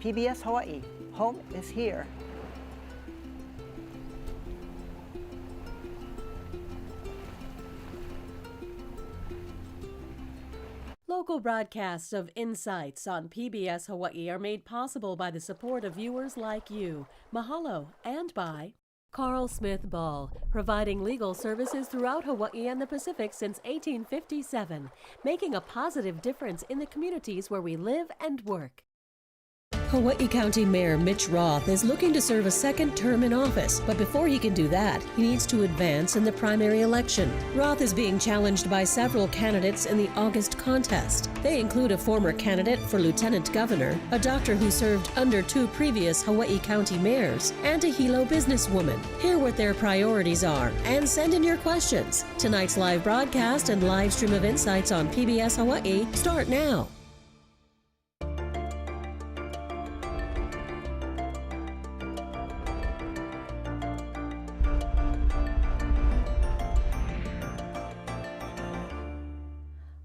PBS Hawaii, home is here. Local broadcasts of Insights on PBS Hawaii are made possible by the support of viewers like you. Mahalo, and by Carl Smith Ball, providing legal services throughout Hawaii and the Pacific since 1857, making a positive difference in the communities where we live and work. Hawaiʻi County Mayor Mitch Roth is looking to serve a second term in office, but before he can do that, he needs to advance in the primary election. Roth is being challenged by several candidates in the August contest. They include a former candidate for lieutenant governor, a doctor who served under 2 previous Hawaiʻi County mayors, and a Hilo businesswoman. Hear what their priorities are and send in your questions. Tonight's live broadcast and live stream of Insights on PBS Hawaii start now.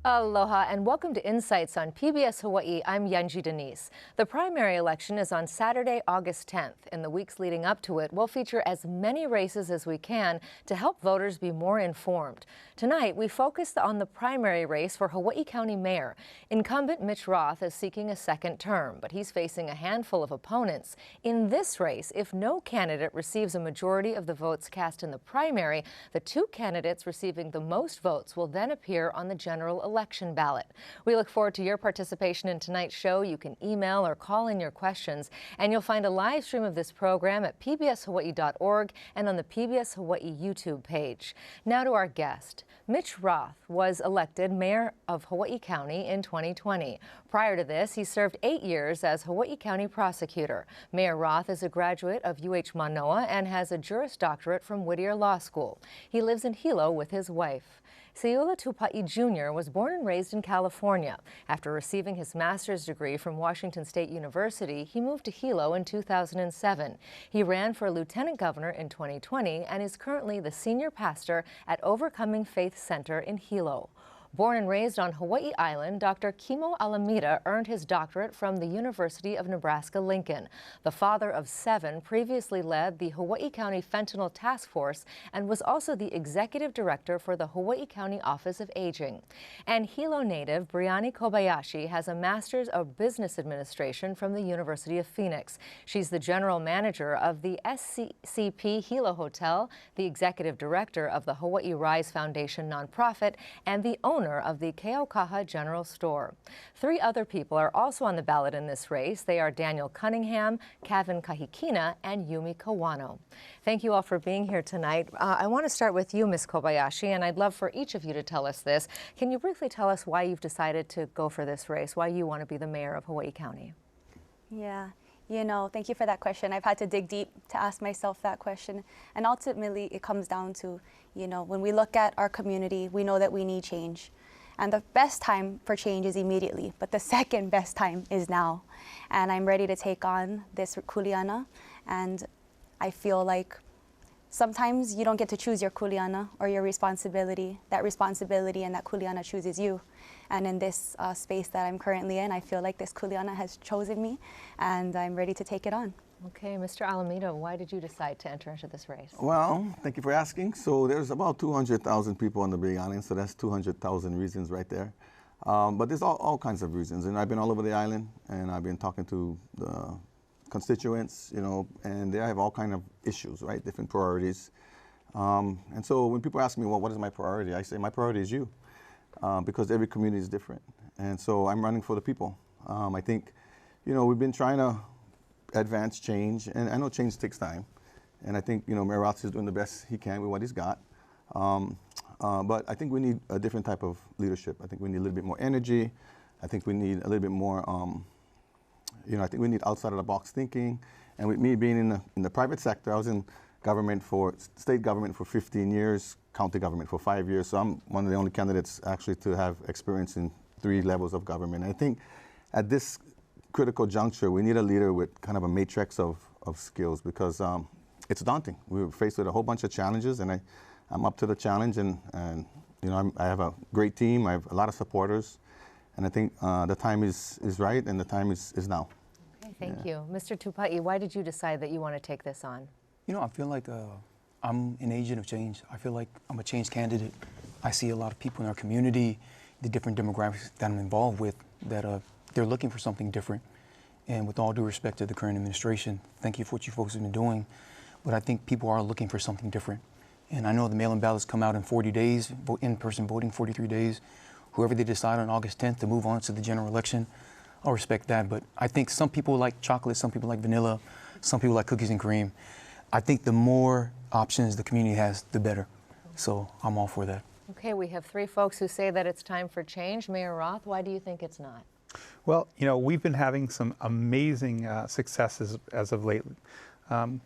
Aloha and welcome to Insights on PBS Hawaii. I'm Yanji Denise. The primary election is on Saturday, August 10th. In the weeks leading up to it, we'll feature as many races as we can to help voters be more informed. Tonight, we focused on the primary race for Hawaiʻi County Mayor. Incumbent Mitch Roth is seeking a second term, but he's facing a handful of opponents. In this race, if no candidate receives a majority of the votes cast in the primary, the 2 candidates receiving the most votes will then appear on the general election ballot. We look forward to your participation in tonight's show. You can email or call in your questions, and you'll find a live stream of this program at pbshawaii.org and on the PBS Hawaii YouTube page. Now to our guest. Mitch Roth was elected mayor of Hawaiʻi County in 2020. Prior to this, he served 8 years as Hawaiʻi County prosecutor. Mayor Roth is a graduate of UH Manoa and has a Juris Doctorate from Whittier Law School. He lives in Hilo with his wife. Seaula Tupai Jr. was born and raised in California. After receiving his master's degree from Washington State University, he moved to Hilo in 2007. He ran for lieutenant governor in 2020 and is currently the senior pastor at Overcoming Faith Center in Hilo. Born and raised on Hawaii Island, Dr. Kimo Alameda earned his doctorate from the University of Nebraska-Lincoln. The father of 7 previously led the Hawaii County Fentanyl Task Force and was also the executive director for the Hawaii County Office of Aging. And Hilo native Breeani Kobayashi has a master's of business administration from the University of Phoenix. She's the general manager of the SCCP Hilo Hotel, the executive director of the Hawaii Rise Foundation nonprofit, and the owner of the Keaukaha General Store. 3 other people are also on the ballot in this race. They are Daniel Cunningham, Kevin Kahikina, and Yumi Kawano. Thank you all for being here tonight. I want to start with you, Ms. Kobayashi, and I'd love for each of you to tell us this. Can you briefly tell us why you've decided to go for this race, why you want to be the mayor of Hawaii County? Yeah. Thank you for that question. I've had to dig deep to ask myself that question. And ultimately, it comes down to, when we look at our community, we know that we need change. And the best time for change is immediately, but the second best time is now. And I'm ready to take on this kuleana. And I feel like sometimes you don't get to choose your kuleana or your responsibility. That responsibility and that kuleana chooses you. And in this space that I'm currently in, I feel like this kuleana has chosen me, and I'm ready to take it on. Okay, Mr. Alameda, why did you decide to enter into this race? Well, thank you for asking. So there's about 200,000 people on the Big Island, so that's 200,000 reasons right there. But there's all kinds of reasons, and I've been all over the island, and I've been talking to the constituents, and they have all kinds of issues, right, different priorities. And so when people ask me, well, what is my priority? I say my priority is you. Because every community is different. And so I'm running for the people. I think, we've been trying to advance change, and I know change takes time. And I think, Mayor Roth is doing the best he can with what he's got. But I think we need a different type of leadership. I think we need a little bit more energy. I think we need a little bit more, I think we need outside of the box thinking. And with me being in the private sector, I was in state government for 15 years, county government for 5 years. So I'm one of the only candidates actually to have experience in 3 levels of government. And I think at this critical juncture, we need a leader with kind of a matrix of skills, because it's daunting. We're faced with a whole bunch of challenges, and I'm up to the challenge. And I have a great team. I have a lot of supporters. And I think the time is right, and the time is now. Okay, Thank you. Mr. Tupai, why did you decide that you want to take this on? You know, I feel like I'm an agent of change. I feel like I'm a change candidate. I see a lot of people in our community, the different demographics that I'm involved with, that they're looking for something different. And with all due respect to the current administration, thank you for what you folks have been doing. But I think people are looking for something different. And I know the mail-in ballots come out in 40 days, in-person voting 43 days. Whoever they decide on August 10th to move on to the general election, I'll respect that. But I think some people like chocolate, some people like vanilla, some people like cookies and cream. I think the more options the community has, the better. So I'm all for that. Okay, we have three folks who say that it's time for change. Mayor Roth, why do you think it's not? Well, you know, we've been having some amazing successes as of late.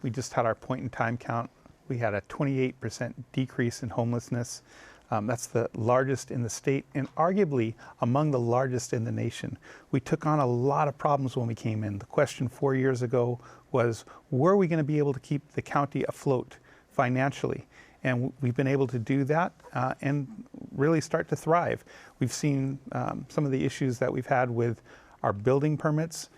We just had our point-in-time count. We had a 28% decrease in homelessness. That's the largest in the state and arguably among the largest in the nation. We took on a lot of problems when we came in. The question 4 years ago was, were we going to be able to keep the county afloat financially? And we've been able to do that and really start to thrive. We've seen some of the issues that we've had with our building permits.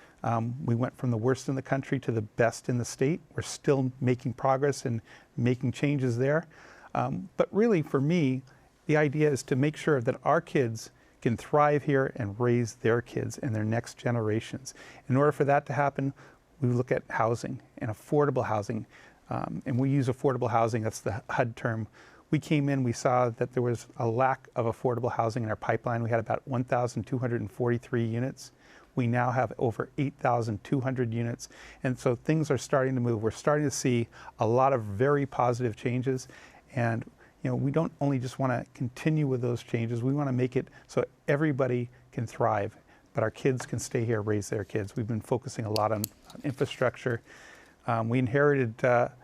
We went from the worst in the country to the best in the state. We're still making progress and making changes there. But really, for me, the idea is to make sure that our kids can thrive here and raise their kids and their next generations. In order for that to happen, we look at housing and affordable housing. And we use affordable housing, that's the HUD term. We came in, we saw that there was a lack of affordable housing in our pipeline. We had about 1,243 units. We now have over 8,200 units. And so things are starting to move. We're starting to see a lot of very positive changes. And you know, we don't only just want to continue with those changes, we want to make it so everybody can thrive, but our kids can stay here, raise their kids. We've been focusing a lot on infrastructure. We inherited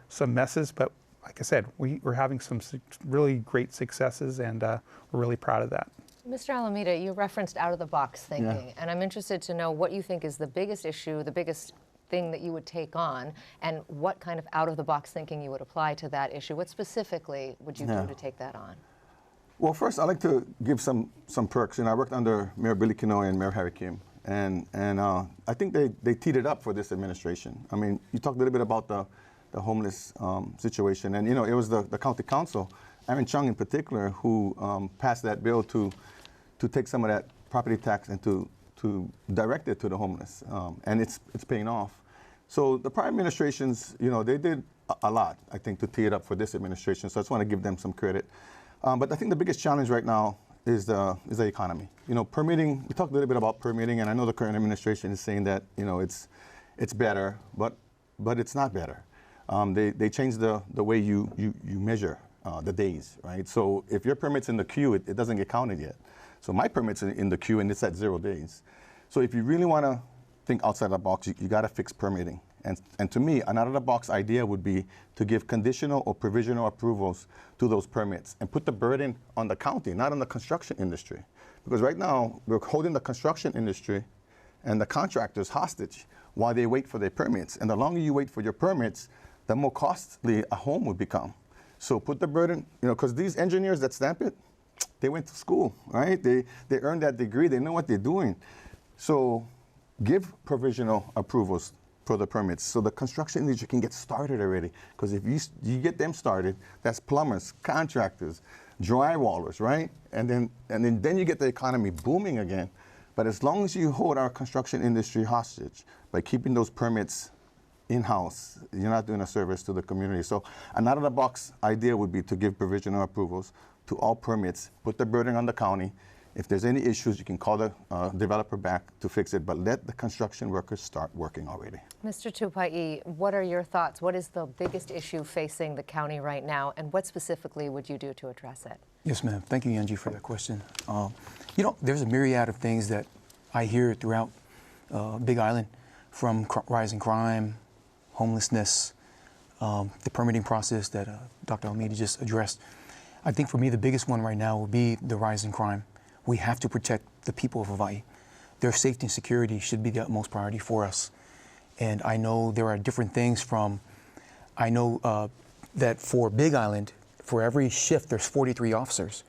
some messes, but like I said, we're having some really great successes, and we're really proud of that. Mr. Alameda, you referenced out-of-the-box thinking, and I'm interested to know what you think is the biggest issue, the biggest thing that you would take on, and what kind of out-of-the-box thinking you would apply to that issue. What specifically would you do to take that on? Well, first, I'd like to give some perks. You know, I worked under Mayor Billy Kinoy and Mayor Harry Kim, and I think they teed it up for this administration. I mean, you talked a little bit about the homeless situation, and you know, it was the county council, Aaron Chung in particular, who passed that bill to take some of that property tax and to direct it to the homeless, and it's paying off. So the prior administrations, you know, they did a lot, I think, to tee it up for this administration. So I just want to give them some credit. But I think the biggest challenge right now is the economy. You know, permitting. We talked a little bit about permitting, and I know the current administration is saying that, you know, it's better, but it's not better. They changed the way you measure the days, right? So if your permit's in the queue, it doesn't get counted yet. So my permit's in the queue, and it's at 0 days. So if you really want to think outside the box, you got to fix permitting. And to me, an out-of-the-box idea would be to give conditional or provisional approvals to those permits and put the burden on the county, not on the construction industry. Because right now, we're holding the construction industry and the contractors hostage while they wait for their permits. And the longer you wait for your permits, the more costly a home would become. So put the burden, you know, because these engineers that stamp it, they went to school, right? They earned that degree, they know what they're doing. So give provisional approvals for the permits so the construction industry can get started already. Because if you get them started, that's plumbers, contractors, drywallers, right? And then you get the economy booming again. But as long as you hold our construction industry hostage by keeping those permits in-house, you're not doing a service to the community. So an out-of-the-box idea would be to give provisional approvals to all permits, put the burden on the county. If there's any issues, you can call the developer back to fix it, but let the construction workers start working already. Mr. Tupai, what are your thoughts? What is the biggest issue facing the county right now, and what specifically would you do to address it? Yes, ma'am. Thank you, Angie, for that question. You know, there's a myriad of things that I hear throughout Big Island, from rising crime, homelessness, the permitting process that Dr. Alameda just addressed. I think for me, the biggest one right now will be the rise in crime. We have to protect the people of Hawaii. Their safety and security should be the utmost priority for us. And I know there are different things I know that for Big Island, for every shift, there's 43 officers.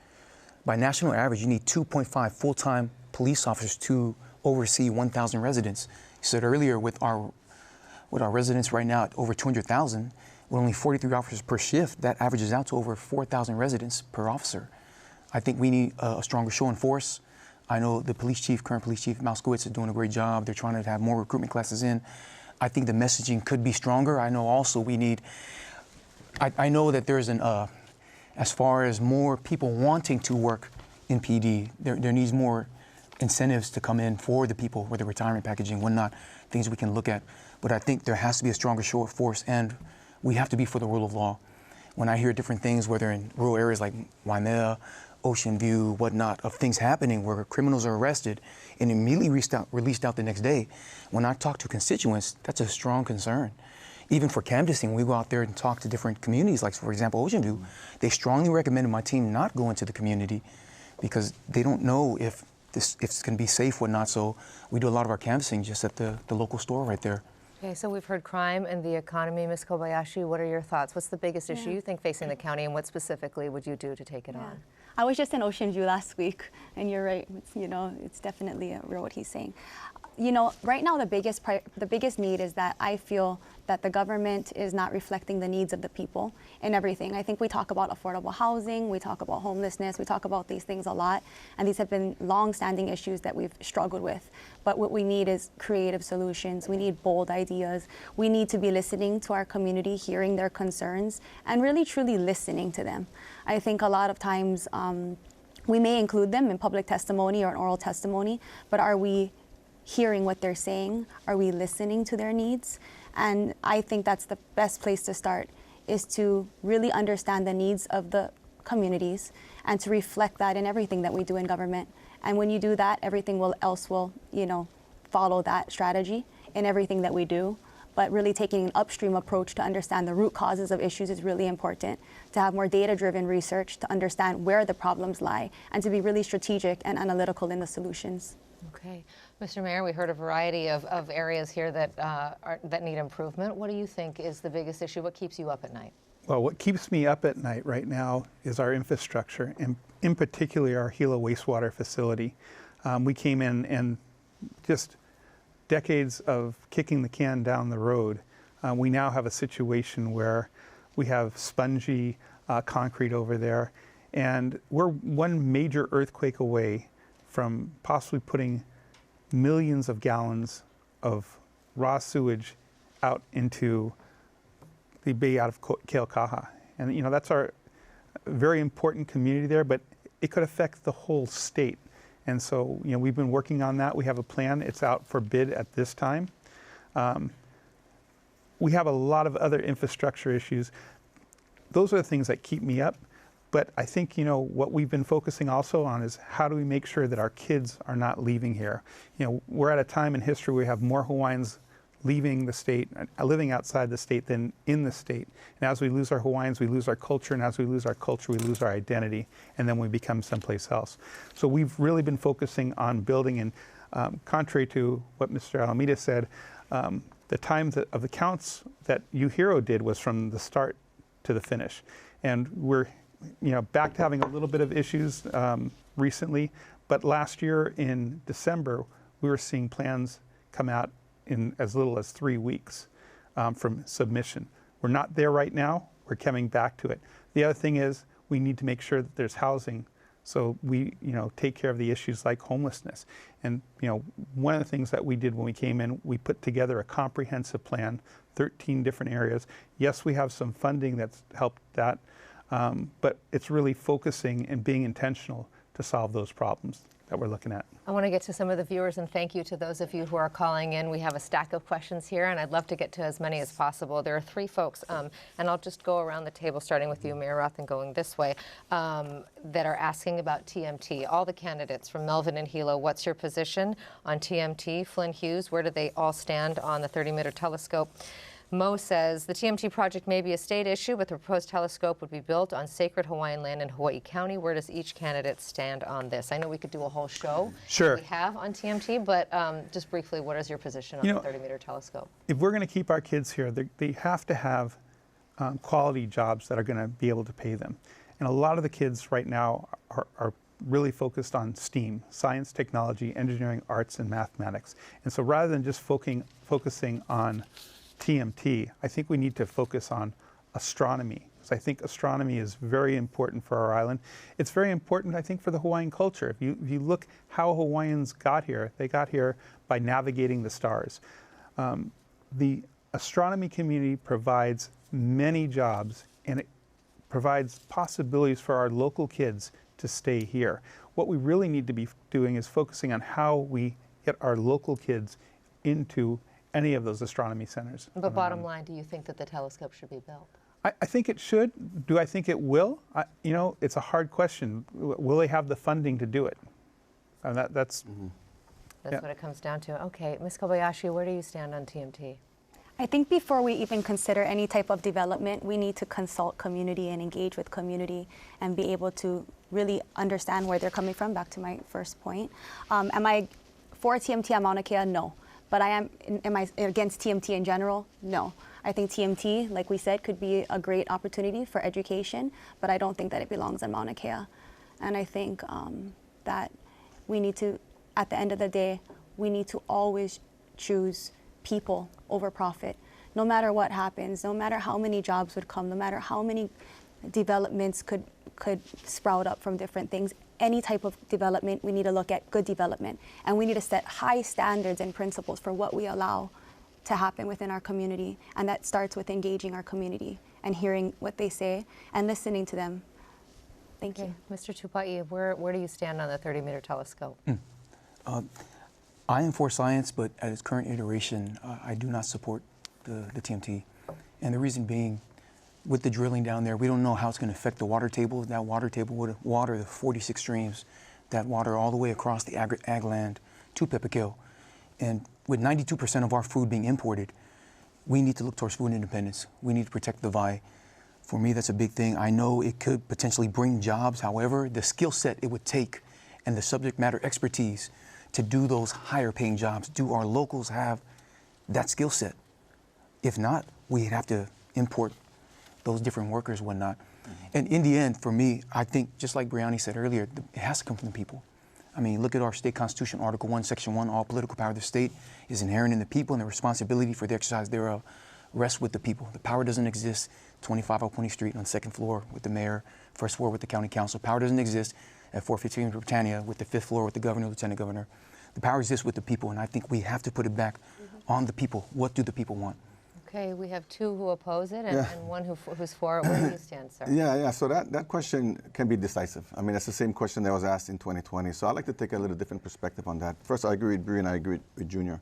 By national average, you need 2.5 full-time police officers to oversee 1,000 residents. said earlier, with our residents right now at over 200,000, with only 43 officers per shift, that averages out to over 4,000 residents per officer. I think we need a stronger show and force. I know the current police chief, Moskowitz, is doing a great job. They're trying to have more recruitment classes in. I think the messaging could be stronger. I know also we need, I know that there's as far as more people wanting to work in PD, there needs more incentives to come in for the people with the retirement packaging, whatnot, things we can look at. But I think there has to be a stronger show of force, and we have to be for the rule of law. When I hear different things, whether in rural areas like Waimea, Ocean View, whatnot, of things happening where criminals are arrested and immediately released out the next day, when I talk to constituents, that's a strong concern. Even for canvassing, we go out there and talk to different communities, like for example, Ocean View. They strongly recommended my team not go into the community because they don't know if it's going to be safe, whatnot. So we do a lot of our canvassing just at the local store right there. Okay, so we've heard crime and the economy. Ms. Kobayashi, what are your thoughts? What's the biggest issue you think facing the county, and what specifically would you do to take it on? I was just in Ocean View last week, and you're right. It's definitely real what he's saying. Right now the biggest need is that I feel that the government is not reflecting the needs of the people in everything. I think we talk about affordable housing, we talk about homelessness, we talk about these things a lot, and these have been long-standing issues that we've struggled with. But what we need is creative solutions. We need bold ideas. We need to be listening to our community, hearing their concerns, and really truly listening to them. I think a lot of times we may include them in public testimony or an oral testimony, but are we hearing what they're saying? Are we listening to their needs? And I think that's the best place to start, is to really understand the needs of the communities and to reflect that in everything that we do in government. And when you do that, everything else will follow that strategy in everything that we do. But really taking an upstream approach to understand the root causes of issues is really important, to have more data-driven research, to understand where the problems lie, and to be really strategic and analytical in the solutions. Okay. Mr. Mayor, we heard a variety of areas here that need improvement. What do you think is the biggest issue? What keeps you up at night? Well, what keeps me up at night right now is our infrastructure, and in particular our Hilo wastewater facility. We came in and just decades of kicking the can down the road. We now have a situation where we have spongy concrete over there, and we're one major earthquake away from possibly putting millions of gallons of raw sewage out into the bay out of Keaukaha. And that's our very important community there, but it could affect the whole state. And so we've been working on that. We have a plan. It's out for bid at this time. We have a lot of other infrastructure issues. Those are the things that keep me up. But I think, what we've been focusing also on is how do we make sure that our kids are not leaving here. We're at a time in history where we have more Hawaiians leaving the state, living outside the state than in the state. And as we lose our Hawaiians, we lose our culture. And as we lose our culture, we lose our identity. And then we become someplace else. So we've really been focusing on building. And contrary to what Mr. Alameda said, the time of the counts that UHERO did was from the start to the finish. And we're back to having a little bit of issues recently, but last year in December, we were seeing plans come out in as little as 3 weeks from submission. We're not there right now. We're coming back to it. The other thing is we need to make sure that there's housing, so we take care of the issues like homelessness. And one of the things that we did when we came in, we put together a comprehensive plan, 13 different areas. Yes, we have some funding that's helped that. But it's really focusing and being intentional to solve those problems that we're looking at. I want to get to some of the viewers, and thank you to those of you who are calling in. We have a stack of questions here, and I'd love to get to as many as possible. There are 3 folks, and I'll just go around the table, starting with you, Mayor Roth, and going this way, that are asking about TMT. All the candidates from Melvin and Hilo, what's your position on TMT? Flynn Hughes, where do they all stand on the 30-meter telescope? Mo says, the TMT project may be a state issue, but the proposed telescope would be built on sacred Hawaiian land in Hawaiʻi County. Where does each candidate stand on this? I know we could do a whole show Sure. that we have on TMT, but just briefly, what is your position on the 30-meter telescope? If we're going to keep our kids here, they have to have quality jobs that are going to be able to pay them. And a lot of the kids right now are really focused on STEAM, science, technology, engineering, arts, and mathematics. And so rather than just focusing on TMT, I think we need to focus on astronomy. So I think astronomy is very important for our island. It's very important, I think, for the Hawaiian culture. If you look how Hawaiians got here, they got here by navigating the stars. The astronomy community provides many jobs, and it provides possibilities for our local kids to stay here. What we really need to be doing is focusing on how we get our local kids into any of those astronomy centers. But bottom line, do you think that the telescope should be built? I think it should. Do I think it will? You know, it's a hard question. Will they have the funding to do it? And that's That's what it comes down to. Okay, Ms. Kobayashi, where do you stand on TMT? I think before we even consider any type of development, we need to consult community and engage with community and be able to really understand where they're coming from, back to my first point. Am I for TMT on Mauna Kea? No. But am I against TMT in general? No. I think TMT, like we said, could be a great opportunity for education, but I don't think that it belongs in Mauna Kea. And I think that we need to, at the end of the day, we need to always choose people over profit. No matter what happens, no matter how many jobs would come, no matter how many developments could sprout up from different things, any type of development, we need to look at good development. And we need to set high standards and principles for what we allow to happen within our community. And that starts with engaging our community and hearing what they say and listening to them. Thank you. Mr. Tupai, where do you stand on the 30-meter telescope? I am for science, but at its current iteration, I do not support the TMT. And the reason being, with the drilling down there, we don't know how it's going to affect the water table. That water table would water the 46 streams that water all the way across the ag land to Pepakeo. And with 92% of our food being imported, we need to look towards food independence. We need to protect the vai. For me, that's a big thing. I know it could potentially bring jobs. However, the skill set it would take and the subject matter expertise to do those higher paying jobs, do our locals have that skill set? If not, we'd have to import those different workers and whatnot. And in the end, for me, I think, just like Breeani said earlier, it has to come from the people. I mean, look at our state constitution, Article 1, Section 1, all political power of the state is inherent in the people, and the responsibility for the exercise thereof rests with the people. The power doesn't exist 25 Alponi Street on the second floor with the mayor, first floor with the county council. Power doesn't exist at 415 Britannia with the fifth floor with the governor, lieutenant governor. The power exists with the people, and I think we have to put it back on the people. What do the people want? Okay, we have two who oppose it and one who's for it. Where do you stand, sir? Yeah. So that question can be decisive. I mean, that's the same question that was asked in 2020. So I'd like to take a little different perspective on that. First, I agree with Bree and I agree with Junior.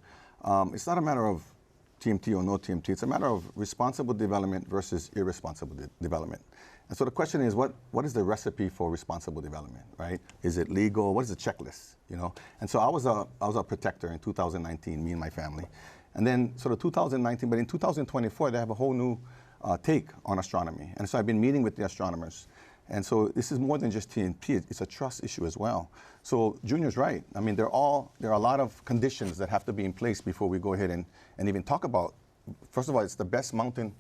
It's not a matter of TMT or no TMT. It's a matter of responsible development versus irresponsible development. And so the question is, what is the recipe for responsible development, right? Is it legal? What is the checklist, you know? And so I was a protector in 2019, me and my family. And then sort of 2019, but in 2024, they have a whole new take on astronomy. And so I've been meeting with the astronomers. And so this is more than just TNT, it's a trust issue as well. So Junior's right. I mean, there are a lot of conditions that have to be in place before we go ahead and even talk about, first of all, it's the best mountain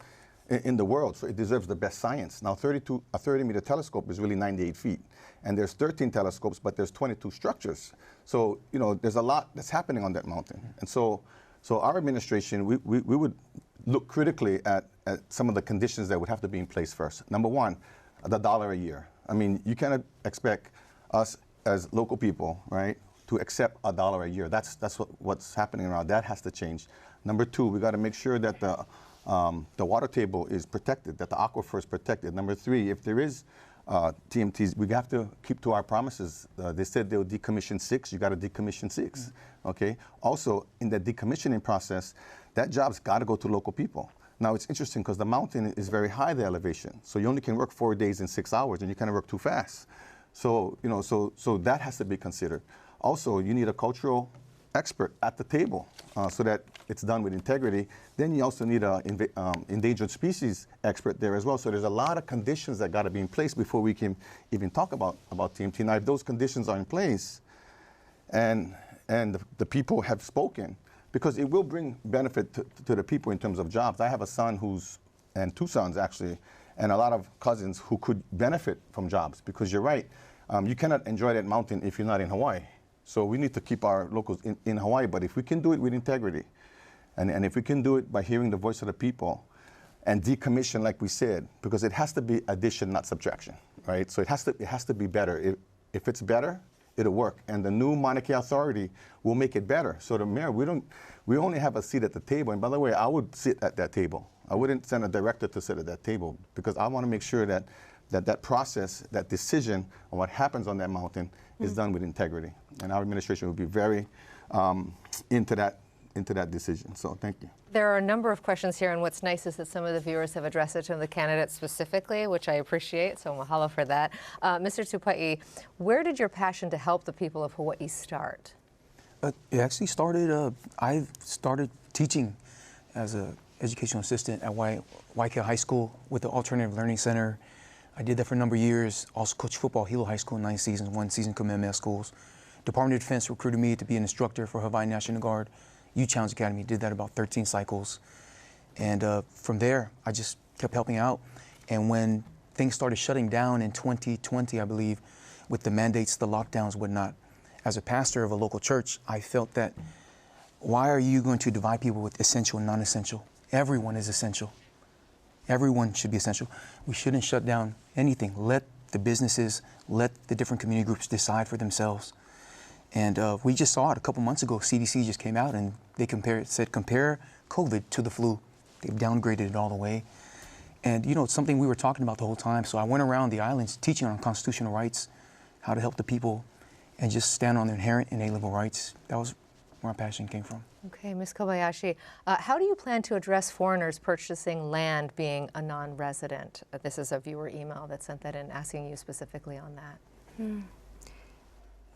in the world, so it deserves the best science. Now, a 30-meter telescope is really 98 feet. And there's 13 telescopes, but there's 22 structures. So, you know, there's a lot that's happening on that mountain. And so our administration, we would look critically at some of the conditions that would have to be in place first. Number one, the $1 a year. I mean, you cannot expect us as local people, right, to accept $1 a year. That's what's happening around. That has to change. Number two, we got to make sure that the water table is protected, that the aquifer is protected. Number three, if there is TMTs, we have to keep to our promises. They said they'll decommission 6, you got to decommission 6, okay? Also, in the decommissioning process, that job's got to go to local people. Now, it's interesting because the mountain is very high, the elevation, so you only can work 4 days in 6 hours, and you kind of work too fast. So, you know, so that has to be considered. Also, you need a cultural expert at the table so that it's done with integrity. Then you also need an endangered species expert there as well. So there's a lot of conditions that got to be in place before we can even talk about TMT. Now, if those conditions are in place and the people have spoken, because it will bring benefit to the people in terms of jobs. I have a son and 2 sons actually, and a lot of cousins who could benefit from jobs, because you're right. You cannot enjoy that mountain if you're not in Hawaii. So we need to keep our locals in Hawaii, but if we can do it with integrity, and if we can do it by hearing the voice of the people and decommission, like we said, because it has to be addition, not subtraction, right? So it has to be better. If it's better, it'll work. And the new Mauna Kea Authority will make it better. So the mayor, we only have a seat at the table. And by the way, I would sit at that table. I wouldn't send a director to sit at that table because I want to make sure that process, that decision on what happens on that mountain is done with integrity. And our administration will be very into that decision. So thank you. There are a number of questions here, and what's nice is that some of the viewers have addressed it to the candidates specifically, which I appreciate, so mahalo for that. Mr. Tupai, where did your passion to help the people of Hawaii start? It actually started, I started teaching as an educational assistant at Waikea High School with the Alternative Learning Center. I did that for a number of years. Also coached football at Hilo High School 9 seasons, 1 season Kamehameha schools. Department of Defense recruited me to be an instructor for Hawaii National Guard Youth Challenge Academy. Did that about 13 cycles. And from there, I just kept helping out. And when things started shutting down in 2020, I believe, with the mandates, the lockdowns, whatnot, as a pastor of a local church, I felt that why are you going to divide people with essential and non-essential? Everyone is essential. Everyone should be essential. We shouldn't shut down anything. Let the businesses, let the different community groups decide for themselves. And we just saw it a couple months ago. CDC just came out and they said compare COVID to the flu. They've downgraded it all the way. And you know, it's something we were talking about the whole time. So I went around the islands teaching on constitutional rights, how to help the people, and just stand on their inherent inalienable rights. That was where my passion came from. Okay, Ms. Kobayashi, how do you plan to address foreigners purchasing land being a non-resident? This is a viewer email that sent that in asking you specifically on that.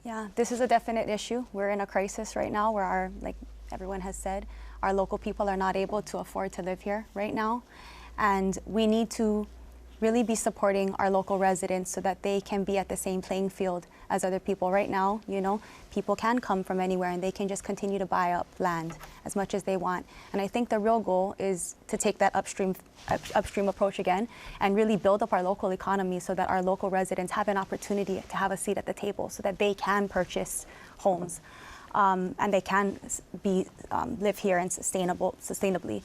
Yeah, this is a definite issue. We're in a crisis right now where like everyone has said, our local people are not able to afford to live here right now. And we need to really be supporting our local residents so that they can be at the same playing field as other people. Right now, you know, people can come from anywhere and they can just continue to buy up land as much as they want. And I think the real goal is to take that upstream approach again and really build up our local economy so that our local residents have an opportunity to have a seat at the table so that they can purchase homes and they can live here and sustainably.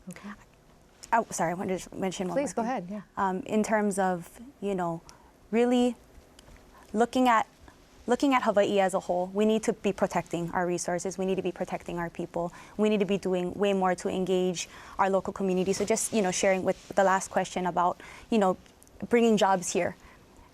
Okay. Oh, sorry, I wanted to mention one more Please, go thing. ahead, yeah. In terms of, you know, really looking at Hawaii as a whole, we need to be protecting our resources. We need to be protecting our people. We need to be doing way more to engage our local community. So just, you know, sharing with the last question about, you know, bringing jobs here.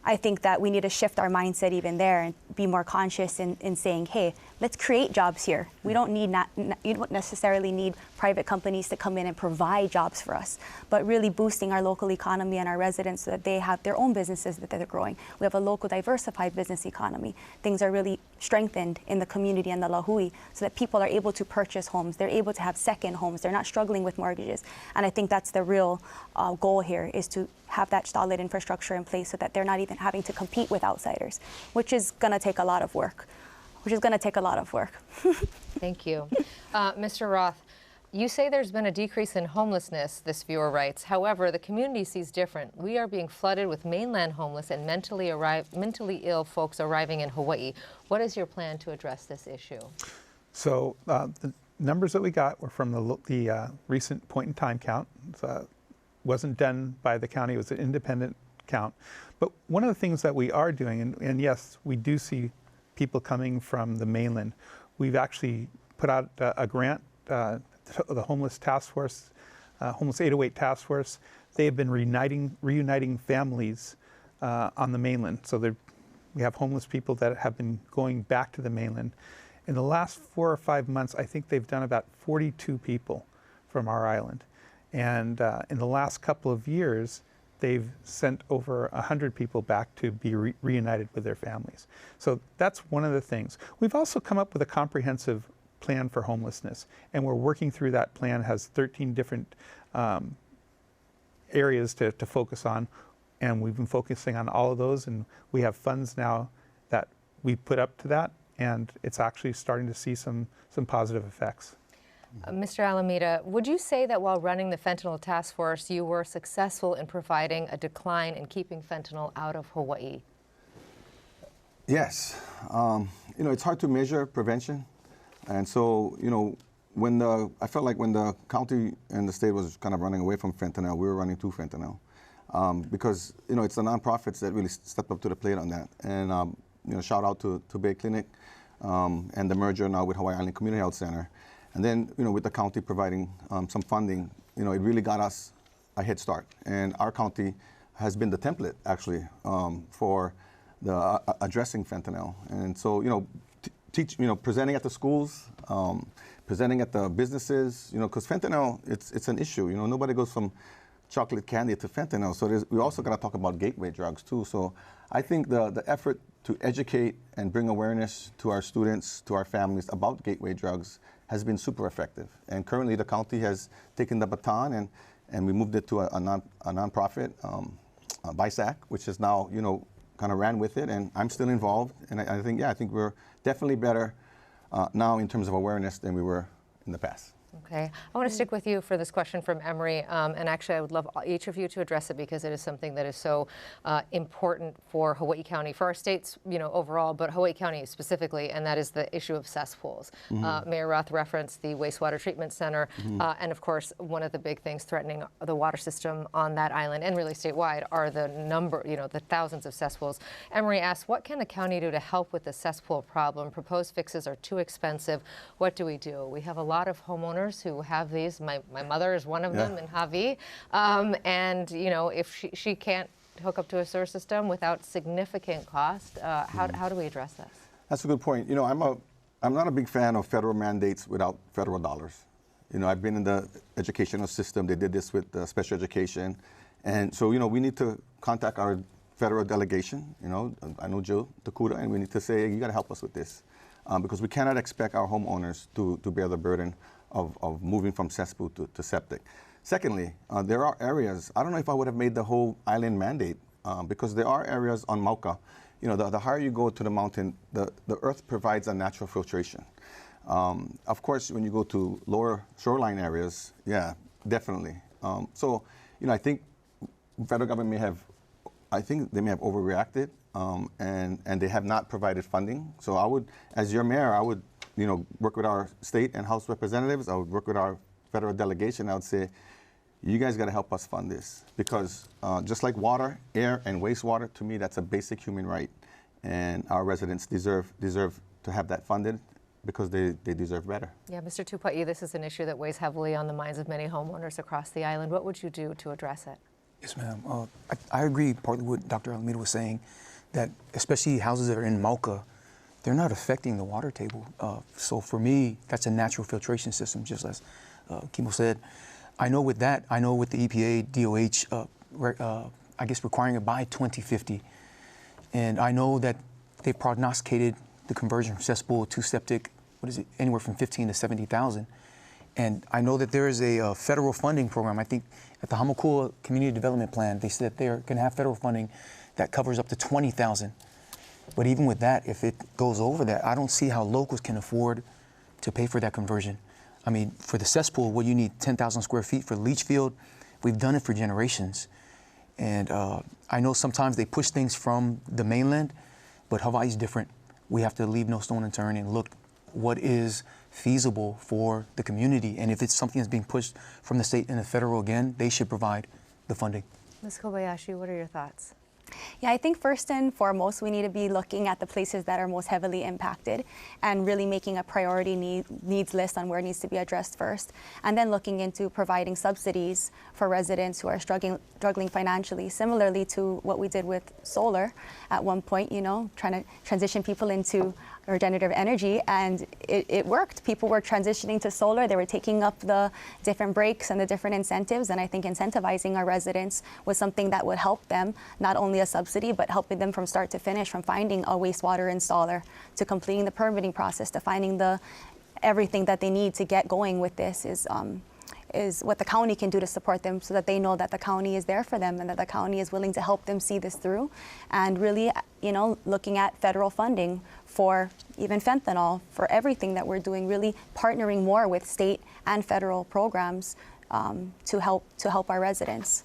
I think that we need to shift our mindset even there and be more conscious in saying, hey, let's create jobs here. We don't need you don't necessarily need private companies to come in and provide jobs for us, but really boosting our local economy and our residents so that they have their own businesses that they're growing. We have a local diversified business economy. Things are really strengthened in the community and the lahui so that people are able to purchase homes. They're able to have second homes. They're not struggling with mortgages. And I think that's the real goal here, is to have that solid infrastructure in place so that they're not even having to compete with outsiders, which is going to take a lot of work. Thank you. Mr. Roth, you say there's been a decrease in homelessness, this viewer writes. However, the community sees different. We are being flooded with mainland homeless and mentally ill folks arriving in Hawaii. What is your plan to address this issue? So the numbers that we got were from the recent point-in-time count. Wasn't done by the county, it was an independent count. But one of the things that we are doing, and yes, we do see people coming from the mainland. We've actually put out a grant, the Homeless Task Force, Homeless 808 Task Force. They have been reuniting families on the mainland. So we have homeless people that have been going back to the mainland. In the last 4 or 5 months, I think they've done about 42 people from our island. And in the last couple of years, they've sent over 100 people back to be reunited with their families. So that's one of the things. We've also come up with a comprehensive plan for homelessness, and we're working through that plan. Has 13 different areas to focus on, and we've been focusing on all of those, and we have funds now that we put up to that, and it's actually starting to see some positive effects. Mr. Alameda, would you say that while running the fentanyl task force, you were successful in providing a decline in keeping fentanyl out of Hawaii? Yes. You know, it's hard to measure prevention. And so, you know, I felt like when the county and the state was kind of running away from fentanyl, we were running to fentanyl. Because, you know, it's the nonprofits that really stepped up to the plate on that. And, you know, shout out to Bay Clinic and the merger now with Hawaii Island Community Health Center. And then, you know, with the county providing some funding, you know, it really got us a head start. And our county has been the template, actually, for the addressing fentanyl. And so, you know, presenting at the schools, presenting at the businesses, you know, because fentanyl, it's an issue. You know, nobody goes from chocolate candy to fentanyl. So we also got to talk about gateway drugs too. So I think the effort to educate and bring awareness to our students, to our families about gateway drugs has been super effective. And currently the county has taken the baton and we moved it to a nonprofit, BISAC, which is now, you know, kind of ran with it, and I'm still involved. And I think we're definitely better now in terms of awareness than we were in the past. Okay. I want to stick with you for this question from Emery, and actually I would love each of you to address it because it is something that is so important for Hawaii County, for our states, you know, overall, but Hawaii County specifically, and that is the issue of cesspools. Mayor Roth referenced the wastewater treatment center, and of course, one of the big things threatening the water system on that island and really statewide are the number, you know, the thousands of cesspools. Emery asks, what can the county do to help with the cesspool problem? Proposed fixes are too expensive. What do? We have a lot of homeowners who have these. My mother is one of them in Hawaii, and you know, if she can't hook up to a sewer system without significant cost, how do we address this? That's a good point. You know, I'm not a big fan of federal mandates without federal dollars. You know, I've been in the educational system. They did this with special education, and so you know, we need to contact our federal delegation. You know, I know Joe Takuda, and we need to say, hey, you got to help us with this, because we cannot expect our homeowners to bear the burden of moving from cesspool to septic. Secondly, there are areas, I don't know if I would have made the whole island mandate, because there are areas on Mauka, you know, the higher you go to the mountain, the earth provides a natural filtration. Of course, when you go to lower shoreline areas, yeah, definitely. So, you know, I think federal government may have overreacted, and they have not provided funding. So I would, as your mayor, I would, you know, work with our state and House representatives. I would work with our federal delegation. I would say, you guys got to help us fund this, because just like water, air, and wastewater, to me, that's a basic human right, and our residents deserve to have that funded because they deserve better. Yeah, Mr. Tupai, this is an issue that weighs heavily on the minds of many homeowners across the island. What would you do to address it? Yes, ma'am. I agree partly with what Dr. Alameda was saying, that especially houses that are in Mauka, they're not affecting the water table. So for me, that's a natural filtration system, just as Kimo said. I know with that, I know with the EPA, DOH, I guess requiring it by 2050. And I know that they prognosticated the conversion from cesspool to septic, anywhere from 15 to 70,000. And I know that there is a federal funding program. I think at the Hamakua Community Development Plan, they said they're going to have federal funding that covers up to 20,000. But even with that, if it goes over that, I don't see how locals can afford to pay for that conversion. I mean, for the cesspool, you need 10,000 square feet. For the leach field, we've done it for generations. And I know sometimes they push things from the mainland, but Hawaii's different. We have to leave no stone unturned and look what is feasible for the community. And if it's something that's being pushed from the state and the federal again, they should provide the funding. Ms. Kobayashi, what are your thoughts? Yeah, I think first and foremost, we need to be looking at the places that are most heavily impacted and really making a priority needs list on where it needs to be addressed first. And then looking into providing subsidies for residents who are struggling financially, similarly to what we did with solar at one point, you know, trying to transition people into regenerative energy, and it worked. People were transitioning to solar. They were taking up the different breaks and the different incentives, and I think incentivizing our residents was something that would help them, not only a subsidy, but helping them from start to finish, from finding a wastewater installer to completing the permitting process to finding everything that they need to get going with this is what the county can do to support them, so that they know that the county is there for them and that the county is willing to help them see this through. And really, you know, looking at federal funding for even fentanyl, for everything that we're doing, really partnering more with state and federal programs to help our residents.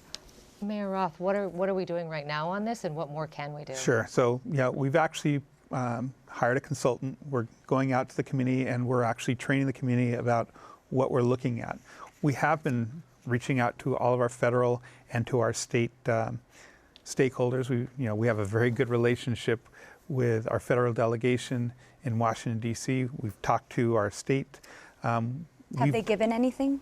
Mayor Roth, what are we doing right now on this, and what more can we do? Sure. So, yeah, we've actually hired a consultant. We're going out to the community, and we're actually training the community about what we're looking at. We have been reaching out to all of our federal and to our state stakeholders. We have a very good relationship with our federal delegation in Washington, D.C. We've talked to our state. Have they given anything?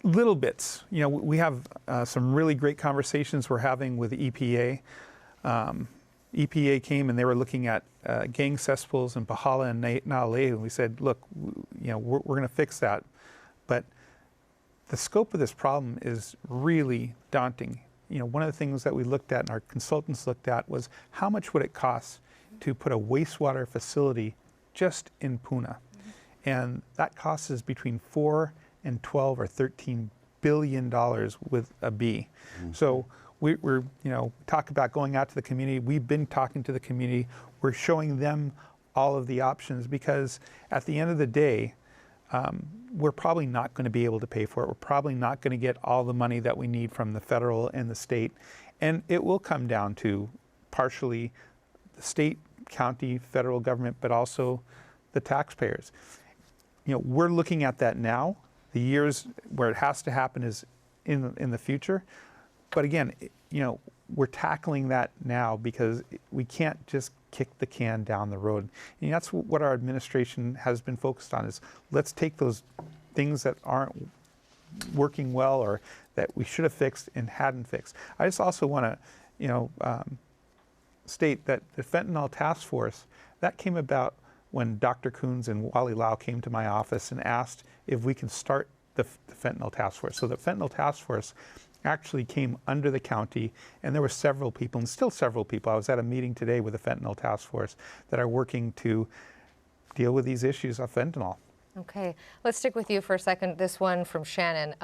Little bits. You know, we have some really great conversations we're having with the EPA. EPA came and they were looking at gang cesspools in Pahala and Naʻalei, and we said, look, you know, we're going to fix that. But the scope of this problem is really daunting. You know, one of the things that we looked at and our consultants looked at was how much would it cost to put a wastewater facility just in Puna? And that cost is between 4 and 12 or 13 billion dollars with a B. So we're talk about going out to the community. We've been talking to the community. We're showing them all of the options, because at the end of the day, we're probably not going to be able to pay for it. We're probably not going to get all the money that we need from the federal and the state. And it will come down to partially the state, county, federal government, but also the taxpayers. You know, we're looking at that now. The years where it has to happen is in the future. But again, you know, we're tackling that now because we can't just kick the can down the road. And that's what our administration has been focused on, is let's take those things that aren't working well or that we should have fixed and hadn't fixed. I just also want to, you know, state that the fentanyl task force, that came about when Dr. Coons and Wally Lau came to my office and asked if we can start the fentanyl task force. So the fentanyl task force actually came under the county, and there were several people, and still several people. I was at a meeting today with the fentanyl task force that are working to deal with these issues of fentanyl. Okay, let's stick with you for a second. This one from Shannon.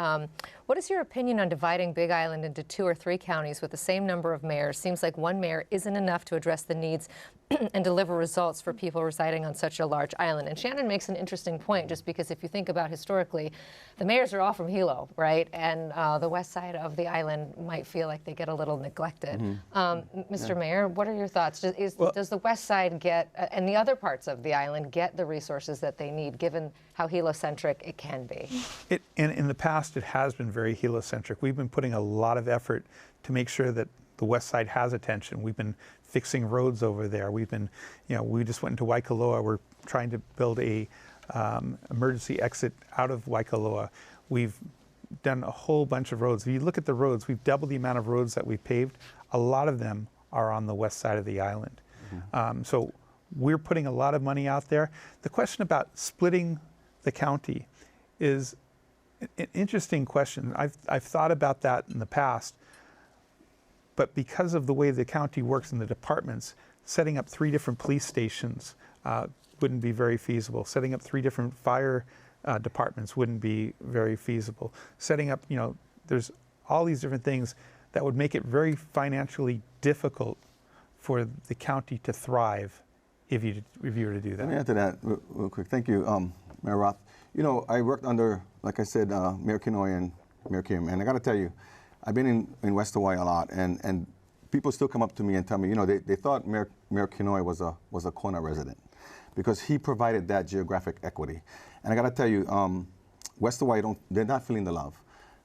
What is your opinion on dividing Big Island into 2 or 3 counties with the same number of mayors? Seems like one mayor isn't enough to address the needs and deliver results for people residing on such a large island. And Shannon makes an interesting point, just because if you think about historically, the mayors are all from Hilo, right? And the west side of the island might feel like they get a little neglected. Mr. Mayor, what are your thoughts? Does the west side get, and the other parts of the island, get the resources that they need, given how Hilo-centric it can be? And in the past, it has been very Hilo-centric. We've been putting a lot of effort to make sure that the west side has attention. We've been fixing roads over there. We've been, you know, we just went into Waikoloa. We're trying to build a emergency exit out of Waikoloa. We've done a whole bunch of roads. If you look at the roads, we've doubled the amount of roads that we've paved. A lot of them are on the west side of the island. So we're putting a lot of money out there. The question about splitting the county is an interesting question. I've thought about that in the past, but because of the way the county works in the departments, setting up 3 different police stations wouldn't be very feasible. Setting up 3 different fire departments wouldn't be very feasible. Setting up, you know, there's all these different things that would make it very financially difficult for the county to thrive if you were to do that. Let me add to that real quick. Thank you, Mayor Roth. You know, I worked under, like I said, Mayor Kinoi and Mayor Kim, and I got to tell you, I've been in West Hawaii a lot, and people still come up to me and tell me, you know, they thought Mayor Kinoi was a Kona resident because he provided that geographic equity. And I got to tell you, West Hawaii, they're not feeling the love.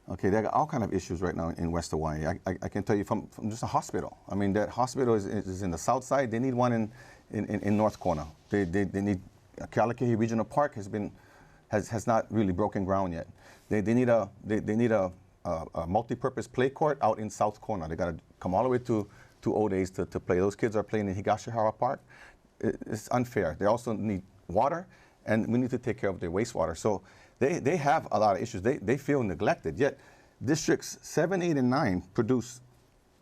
Okay, they got all kind of issues right now in West Hawaii. I can tell you from just a hospital. I mean, that hospital is in the south side. They need one in North Kona. They need Kealakehe Regional Park has not really broken ground yet. They need a multi-purpose play court out in South Kona. They got to come all the way to Odays to play. Those kids are playing in Higashihara Park. It's unfair. They also need water, and we need to take care of their wastewater. So they have a lot of issues. They feel neglected. Yet districts 7, 8, and 9 produce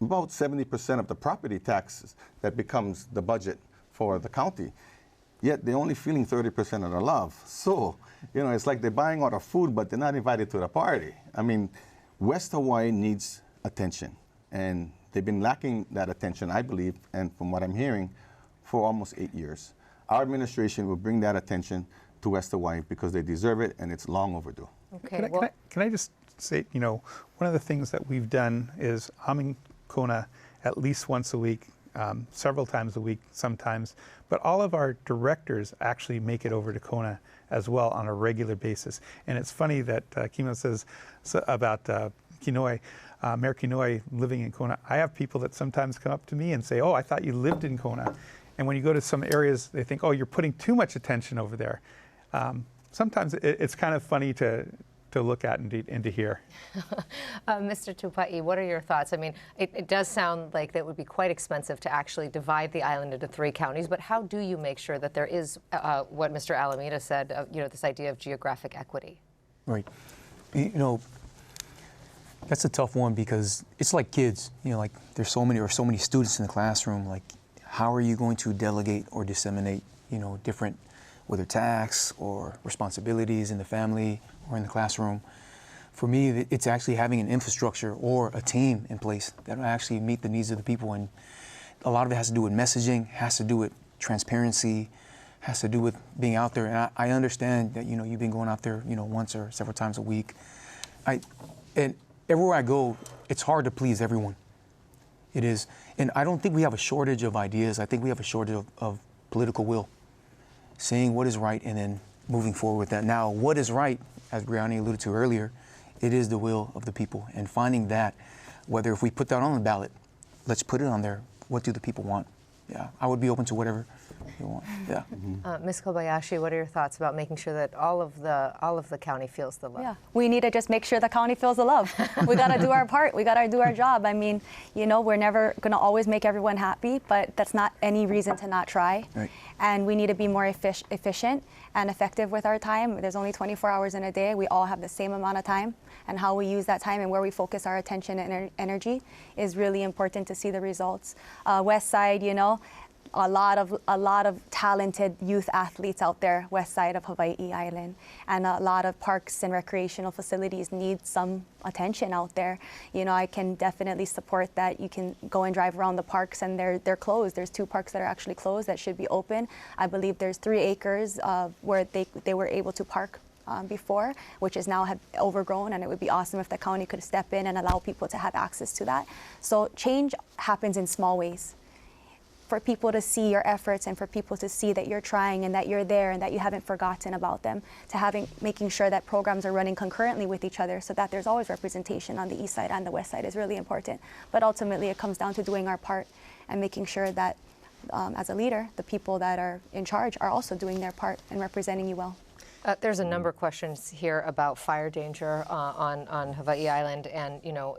about 70% of the property taxes that becomes the budget for the county. yet they're only feeling 30% of the love. So, you know, it's like they're buying all the food, but they're not invited to the party. I mean, West Hawaii needs attention, and they've been lacking that attention, I believe, and from what I'm hearing, for almost 8 years. Our administration will bring that attention to West Hawaii because they deserve it, and it's long overdue. Okay. Can I just say, you know, one of the things that we've done is I'm in Kona at least once a week, several times a week sometimes, but all of our directors actually make it over to Kona as well on a regular basis. And it's funny that Kimo says about Kinoi, Mayor Kinoi living in Kona. I have people that sometimes come up to me and say, oh, I thought you lived in Kona. And when you go to some areas, they think, oh, you're putting too much attention over there. Sometimes it's kind of funny to look at and to hear. Mr. Tupai, what are your thoughts? I mean, it does sound like that would be quite expensive to actually divide the island into 3 counties, but how do you make sure that there is what Mr. Alameda said, you know, this idea of geographic equity? Right. You know, that's a tough one because it's like kids. You know, like there's so many students in the classroom. Like, how are you going to delegate or disseminate, you know, different, whether tasks or responsibilities in the family or in the classroom? For me, it's actually having an infrastructure or a team in place that will actually meet the needs of the people. And a lot of it has to do with messaging, has to do with transparency, has to do with being out there. And I understand that, you know, you've been going out there, you know, once or several times a week. And everywhere I go, it's hard to please everyone. It is. And I don't think we have a shortage of ideas. I think we have a shortage of political will. Saying what is right and then moving forward with that. Now, what is right, as Breeani alluded to earlier, it is the will of the people. And finding that, whether if we put that on the ballot, let's put it on there. What do the people want? Yeah, I would be open to whatever you want. Yeah. Ms. Kobayashi, what are your thoughts about making sure that all of the county feels the love? Yeah, we need to just make sure the county feels the love. We got to do our part. We got to do our job. I mean, you know, we're never going to always make everyone happy, but that's not any reason to not try. Right. And we need to be more efficient and effective with our time. There's only 24 hours in a day. We all have the same amount of time, and how we use that time and where we focus our attention and energy is really important to see the results. West Side, you know, a lot of talented youth athletes out there west side of Hawaii Island, and a lot of parks and recreational facilities need some attention out there. You know, I can definitely support that. You can go and drive around the parks and they're closed. There's 2 parks that are actually closed that should be open. I believe there's 3 acres where they were able to park before, which is now have overgrown, and it would be awesome if the county could step in and allow people to have access to that. So change happens in small ways. For people to see your efforts and for people to see that you're trying and that you're there and that you haven't forgotten about them, to making sure that programs are running concurrently with each other so that there's always representation on the east side and the west side is really important. But ultimately it comes down to doing our part and making sure that as a leader, the people that are in charge are also doing their part and representing you well. There's a number of questions here about fire danger on Hawaii Island, and you know,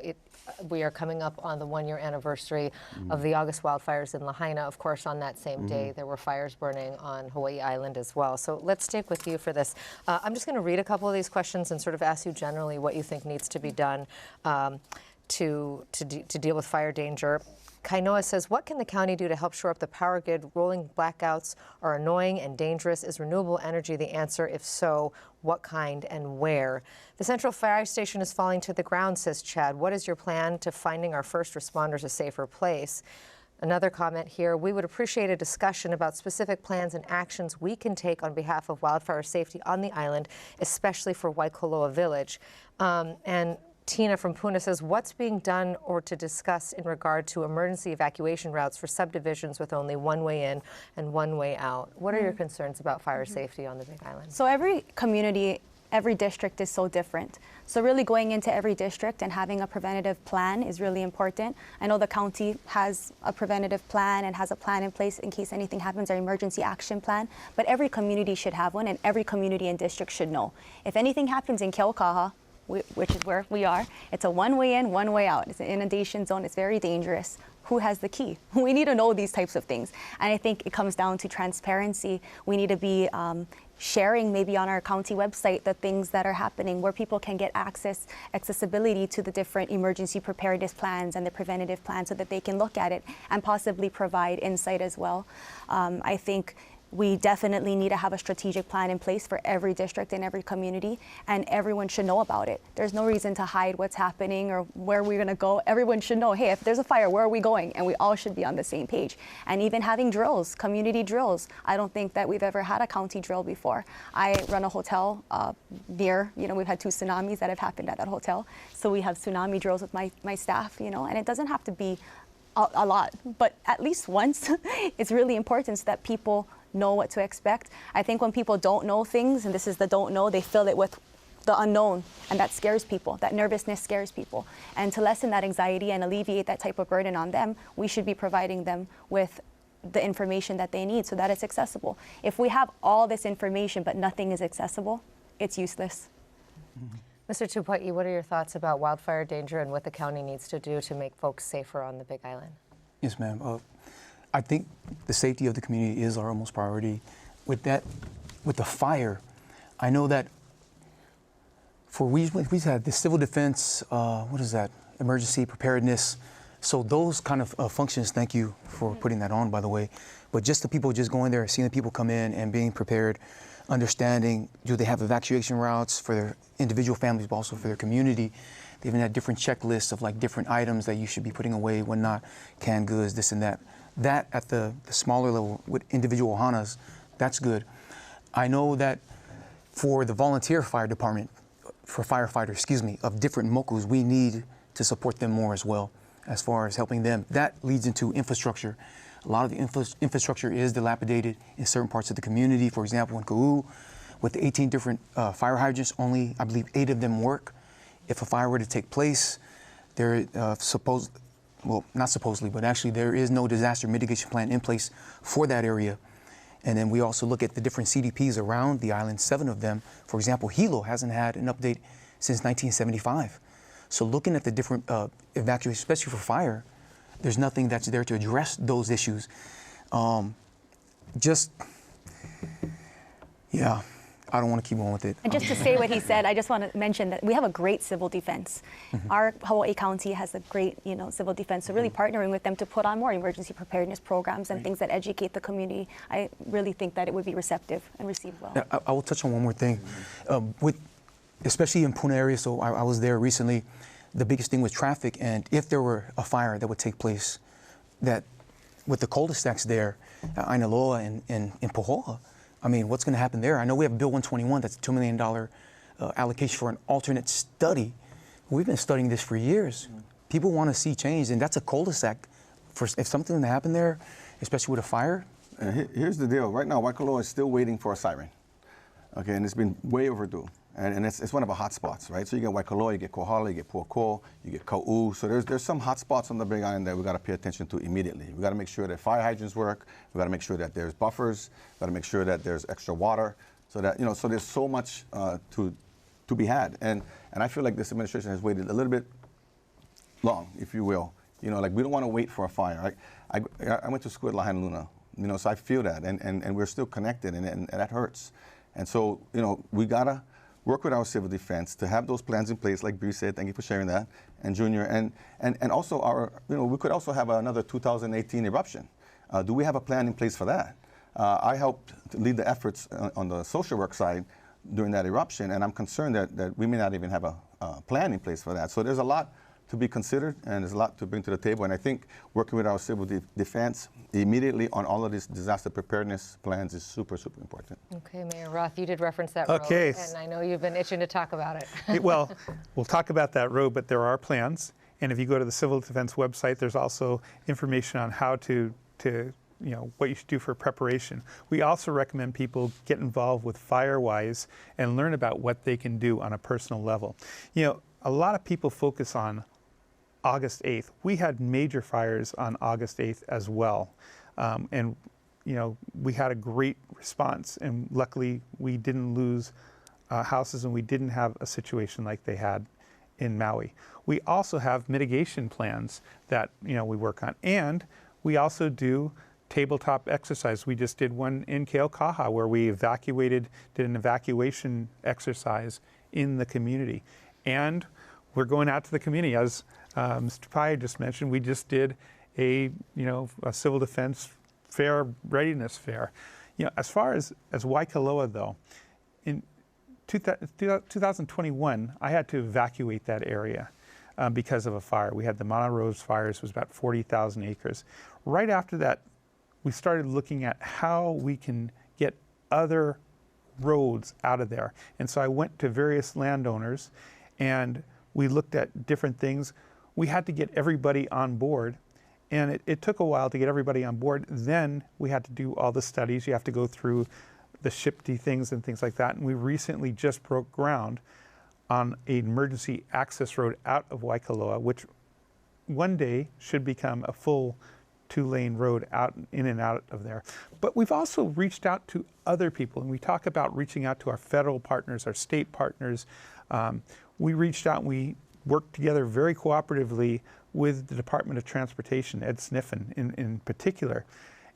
we are coming up on the 1-year anniversary of the August wildfires in Lahaina. Of course, on that same day, there were fires burning on Hawaii Island as well. So let's stick with you for this. I'm just going to read a couple of these questions and sort of ask you generally what you think needs to be done to deal with fire danger. Kainoa says, what can the county do to help shore up the power grid? Rolling blackouts are annoying and dangerous. Is renewable energy the answer? If so, what kind and where? The Central Fire Station is falling to the ground, says Chad. What is your plan to finding our first responders a safer place? Another comment here, we would appreciate a discussion about specific plans and actions we can take on behalf of wildfire safety on the island, especially for Waikoloa Village. And Tina from Puna says, what's being done or to discuss in regard to emergency evacuation routes for subdivisions with only one way in and one way out? What are your concerns about fire safety on the Big Island? So every community, every district is so different. So really going into every district and having a preventative plan is really important. I know the county has a preventative plan and has a plan in place in case anything happens, our emergency action plan, but every community should have one, and every community and district should know. If anything happens in Keaukaha, which is where we are, it's a one way in, one way out. It's an inundation zone. It's very dangerous. Who has the key? We need to know these types of things. And I think it comes down to transparency. We need to be sharing maybe on our county website the things that are happening, where people can get accessibility to the different emergency preparedness plans and the preventative plans so that they can look at it and possibly provide insight as well. I think we definitely need to have a strategic plan in place for every district and every community, and everyone should know about it. There's no reason to hide what's happening or where we're gonna go. Everyone should know, hey, if there's a fire, where are we going? And we all should be on the same page. And even having drills, community drills. I don't think that we've ever had a county drill before. I run a hotel near, we've had 2 tsunamis that have happened at that hotel. So we have tsunami drills with my staff, and it doesn't have to be a lot, but at least once. It's really important so that people know what to expect. I think when people don't know things, and this is the don't know, they fill it with the unknown, and that scares people. That nervousness scares people. And to lessen that anxiety and alleviate that type of burden on them, we should be providing them with the information that they need so that it's accessible. If we have all this information but nothing is accessible, it's useless. Mr. Tupai, what are your thoughts about wildfire danger and what the county needs to do to make folks safer on the Big Island? Yes, ma'am. I think the safety of the community is our utmost priority. With the fire, I know that we've had the civil defense, emergency preparedness. So those kind of functions, thank you for putting that on, by the way. But just the people just going there, seeing the people come in and being prepared, understanding, do they have evacuation routes for their individual families, but also for their community. They even had different checklists of like different items that you should be putting away, whatnot, canned goods, this and that. That at the smaller level with individual hanas, that's good. I know that for the volunteer fire department, for firefighters, of different mokus, we need to support them more as well as far as helping them. That leads into infrastructure. A lot of the infrastructure is dilapidated in certain parts of the community. For example, in Ka'u, with the 18 different fire hydrants, only, I believe, 8 of them work. If a fire were to take place, there not supposedly, but actually there is no disaster mitigation plan in place for that area. And then we also look at the different CDPs around the island, 7 of them. For example, Hilo hasn't had an update since 1975. So looking at the different evacuations, especially for fire, there's nothing that's there to address those issues. I don't want to keep going with it. And just to say what he said, I just want to mention that we have a great civil defense. Our Hawaiʻi County has a great, civil defense. So really partnering with them to put on more emergency preparedness programs and things that educate the community. I really think that it would be receptive and received well. I will touch on one more thing. Especially in Puna area, so I was there recently, the biggest thing was traffic, and if there were a fire that would take place, that with the cul-de-sacs there, Ainaloa and Pohoa, I mean, what's going to happen there? I know we have Bill 121, that's a $2 million allocation for an alternate study. We've been studying this for years. People want to see change, and that's a cul-de-sac. If something to happen there, especially with a fire. Here's the deal. Right now, Waikoloa is still waiting for a siren. Okay, and it's been way overdue. And it's one of the hot spots, right? So you get Waikoloa, you get Kohala, you get Puako, you get Ka'u. So there's some hot spots on the Big Island that we got to pay attention to immediately. We got to make sure that fire hydrants work. We got to make sure that there's buffers. We got to make sure that there's extra water. So that so there's so much to be had. And I feel like this administration has waited a little bit long, if you will. Like we don't want to wait for a fire. I went to school at Lahaina Luna, so I feel that, and we're still connected, and that hurts. And so we gotta work with our civil defense to have those plans in place, like Bree said. Thank you for sharing that, and Junior, and also our, we could also have another 2018 eruption. Do we have a plan in place for that? I helped lead the efforts on the social work side during that eruption, and I'm concerned that we may not even have a plan in place for that. So there's a lot to be considered, and there's a lot to bring to the table. And I think working with our civil defense immediately on all of these disaster preparedness plans is super, super important. Okay, Mayor Roth, you did reference that road, and I know you've been itching to talk about it. Well, we'll talk about that road, but there are plans. And if you go to the Civil Defense website, there's also information on how to what you should do for preparation. We also recommend people get involved with FireWise and learn about what they can do on a personal level. A lot of people focus on August 8th. We had major fires on August 8th as well. And we had a great response, and luckily we didn't lose houses, and we didn't have a situation like they had in Maui. We also have mitigation plans that we work on, and we also do tabletop exercise. We just did one in Keaukaha where we did an evacuation exercise in the community. And we're going out to the community. As Mr. Tupai just mentioned, we just did a civil defense fair, readiness fair. as far as Waikoloa though, in 2021, I had to evacuate that area because of a fire. We had the Mana Rose fires, it was about 40,000 acres. Right after that, we started looking at how we can get other roads out of there. And so I went to various landowners and we looked at different things. We had to get everybody on board, and it took a while to get everybody on board. Then we had to do all the studies. You have to go through the SHPT things and things like that. And we recently just broke ground on an emergency access road out of Waikoloa, which one day should become a full 2-lane road out in and out of there. But we've also reached out to other people, and we talk about reaching out to our federal partners, our state partners. We reached out and we worked together very cooperatively with the Department of Transportation, Ed Sniffen in particular.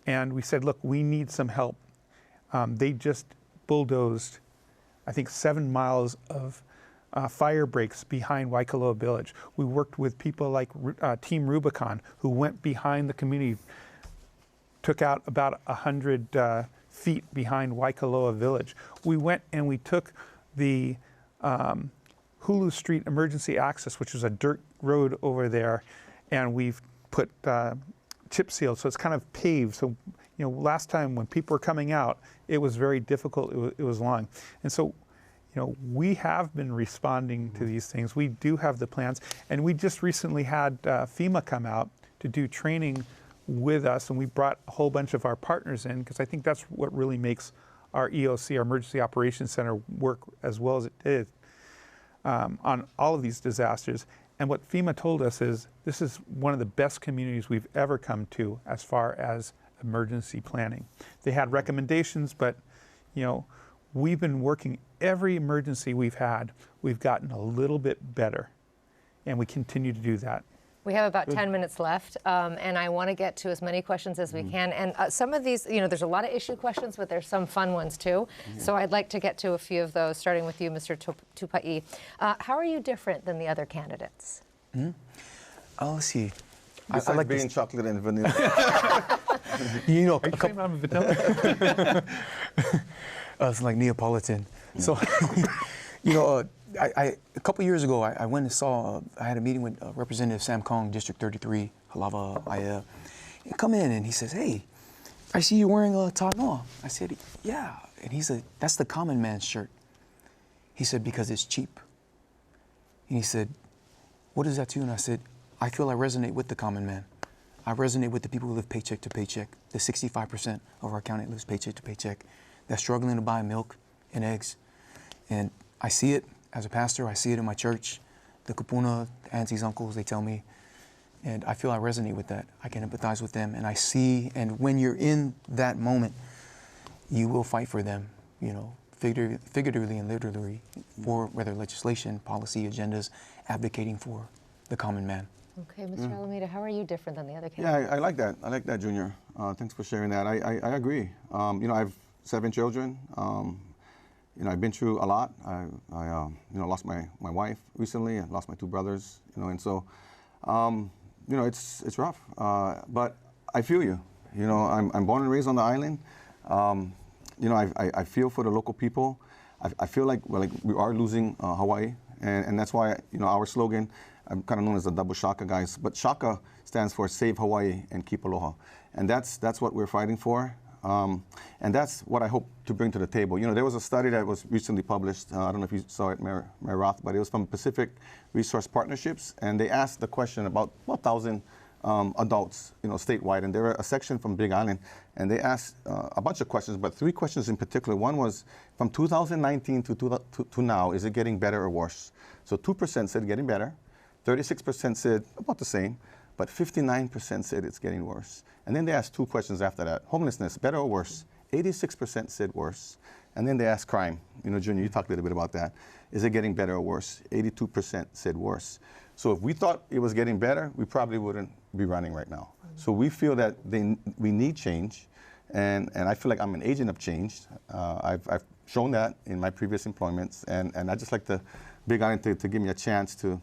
And we said, look, we need some help. They just bulldozed, I think, 7 miles of fire breaks behind Waikoloa Village. We worked with people like Team Rubicon, who went behind the community, took out about 100 feet behind Waikoloa Village. We went and we took the Hulu Street emergency access, which was a dirt road over there, and we've put chip seal, so it's kind of paved. So, last time when people were coming out, it was very difficult. It was long, and so, we have been responding to these things. We do have the plans, and we just recently had FEMA come out to do training with us, and we brought a whole bunch of our partners in, because I think that's what really makes our EOC, our Emergency Operations Center, work as well as it did on all of these disasters. And what FEMA told us is this is one of the best communities we've ever come to as far as emergency planning. They had recommendations, but we've been working every emergency we've had, we've gotten a little bit better, and we continue to do that. We have about 10 minutes left, and I want to get to as many questions as we can. And some of these, there's a lot of issue questions, but there's some fun ones too. So I'd like to get to a few of those, starting with you, Mr. Tupai. How are you different than the other candidates? Let's see. Besides I like being chocolate and vanilla. Are you saying I'm vanilla? It's like Neapolitan. So, a couple years ago, I went and saw, I had a meeting with Representative Sam Kong, District 33, Halava, Aya. He come in and he says, hey, I see you wearing a tanoa. I said, yeah. And he said, that's the common man's shirt. He said, because it's cheap. And he said, what is that to you? And I said, I feel I resonate with the common man. I resonate with the people who live paycheck to paycheck. The 65% of our county lives paycheck to paycheck. That's struggling to buy milk and eggs. And I see it as a pastor. I see it in my church. The kupuna, the aunties, uncles, they tell me. And I feel I resonate with that. I can empathize with them. And I see, and when you're in that moment, you will fight for them, figuratively and literally, for whether legislation, policy, agendas, advocating for the common man. Okay, Mr. Alameda, how are you different than the other candidates? Yeah, I like that. I like that, Junior. Thanks for sharing that. I agree. I have 7 children. I've been through a lot. I lost my wife recently. I lost my 2 brothers. And so, it's rough. But I feel you. I'm born and raised on the island. I feel for the local people. I feel like we are losing Hawaii, and that's why our slogan. I'm kind of known as the double shaka guys, but shaka stands for Save Hawaii and Keep Aloha, and that's what we're fighting for. And that's what I hope to bring to the table. There was a study that was recently published. I don't know if you saw it, Mayor Roth, but it was from Pacific Resource Partnerships, and they asked the question about 1,000 adults, statewide, and there were a section from Big Island, and they asked a bunch of questions, but 3 questions in particular. One was from 2019 to now, is it getting better or worse? So 2% said getting better, 36% said about the same, but 59% said it's getting worse. And then they asked 2 questions after that. Homelessness, better or worse? 86% said worse. And then they asked crime. Junior, you talked a little bit about that. Is it getting better or worse? 82% said worse. So if we thought it was getting better, we probably wouldn't be running right now. So we feel that we need change. And I feel like I'm an agent of change. I've shown that in my previous employments. And I just like the Big Island to give me a chance to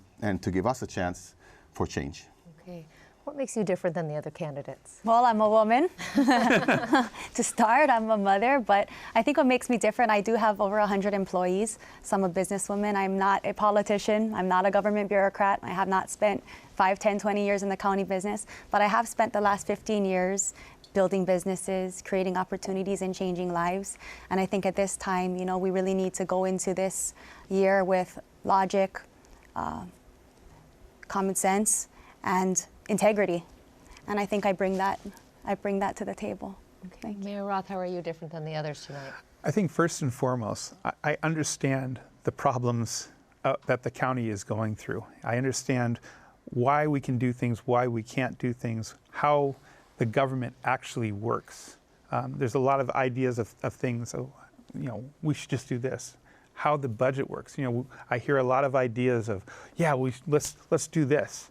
give us a chance for change. Okay. What makes you different than the other candidates? Well, I'm a woman. To start, I'm a mother, but I think what makes me different, I do have over 100 employees. So I'm a businesswoman. I'm not a politician. I'm not a government bureaucrat. I have not spent 5, 10, 20 years in the county business, but I have spent the last 15 years building businesses, creating opportunities and changing lives. And I think at this time, you know, we really need to go into this year with logic, common sense, and integrity. And I think I bring that to the table. Okay. Mayor Roth, how are you different than the others tonight? I think first and foremost, I understand the problems that the county is going through. I understand why we can do things, why we can't do things, how the government actually works. There's a lot of ideas of things, you know, we should just do this. How the budget works. You know, I hear a lot of ideas of, yeah, let's do this.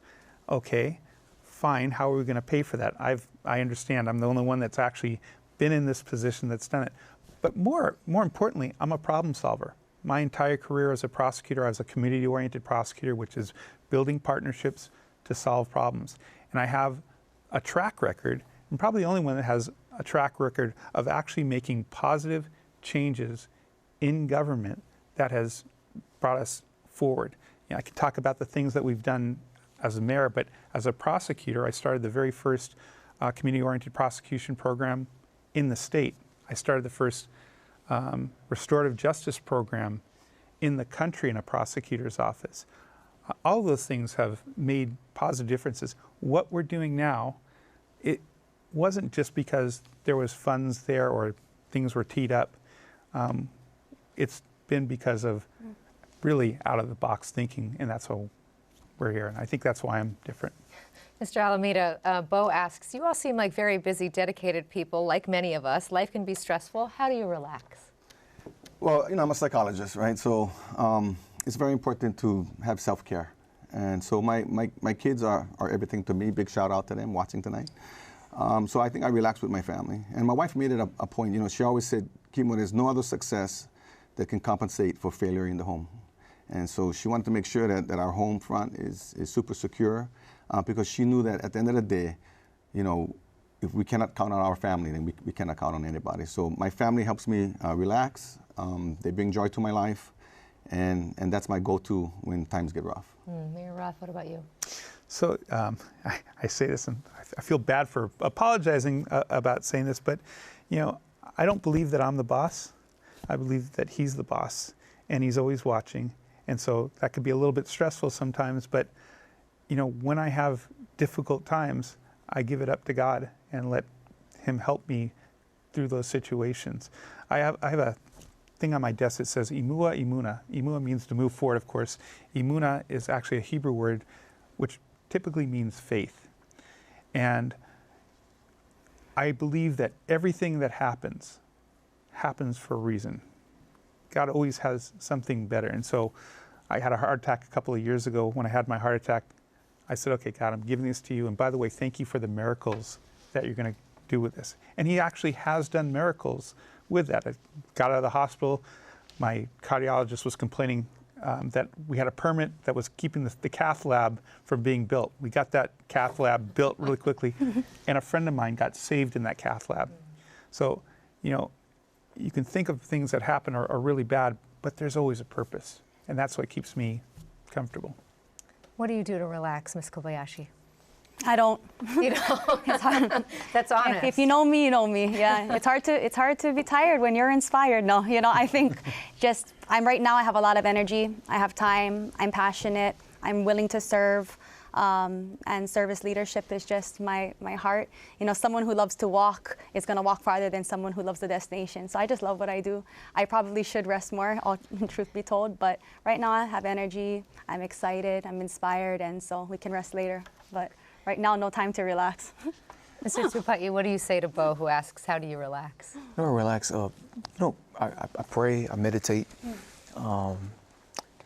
Okay, fine. How are we going to pay for that? I understand. I'm the only one that's actually been in this position that's done it. But more importantly, I'm a problem solver. My entire career as a prosecutor, I was a community-oriented prosecutor, which is building partnerships to solve problems. And I have a track record, and probably the only one that has a track record of actually making positive changes in government that has brought us forward. You know, I can talk about the things that we've done as a mayor, but as a prosecutor, I started the very first community-oriented prosecution program in the state. I started the first restorative justice program in the country in a prosecutor's office. All those things have made positive differences. What we're doing now, it wasn't just because there was funds there or things were teed up. It's been because of really out-of-the-box thinking, and that's why we're here, and I think that's why I'm different. Mr. Alameda, Bo asks, you all seem like very busy, dedicated people, like many of us. Life can be stressful. How do you relax? Well, you know, I'm a psychologist, right? So it's very important to have self-care. And so my kids are everything to me. Big shout out to them watching tonight. So I think I relax with my family. And my wife made it a point, you know, she always said, Kimo, there's no other success that can compensate for failure in the home. And so she wanted to make sure that our home front is super secure because she knew that at the end of the day, you know, if we cannot count on our family, then we cannot count on anybody. So my family helps me relax. They bring joy to my life. And that's my go-to when times get rough. Mayor Roth, what about you? So I say this, and I feel bad for apologizing about saying this, but you know, I don't believe that I'm the boss. I believe that he's the boss, and he's always watching. And so that could be a little bit stressful sometimes, but you know, when I have difficult times, I give it up to God and let him help me through those situations. I have a thing on my desk that says Imua Imuna. Imua means to move forward, of course. Imuna is actually a Hebrew word which typically means faith. And I believe that everything that happens for a reason. God always has something better. And so I had a heart attack a couple of years ago. When I had my heart attack, I said, okay, God, I'm giving this to you. And by the way, thank you for the miracles that you're going to do with this. And he actually has done miracles with that. I got out of the hospital. My cardiologist was complaining that we had a permit that was keeping the cath lab from being built. We got that cath lab built really quickly. And a friend of mine got saved in that cath lab. So, you know, you can think of things that happen are really bad, but there's always a purpose. And that's what keeps me comfortable. What do you do to relax, Ms. Kobayashi? I don't. You know, that's honest. If you know me, you know me. Yeah, it's hard to be tired when you're inspired. No, you know, I think right now I have a lot of energy. I have time. I'm passionate. I'm willing to serve. And service leadership is just my heart. You know, someone who loves to walk is going to walk farther than someone who loves the destination. So I just love what I do. I probably should rest more, truth be told. But right now I have energy. I'm excited. I'm inspired. And so we can rest later. But right now, no time to relax. Mr. Tupai, what do you say to Bo, who asks, how do you relax? I relax. You know, I pray, I meditate,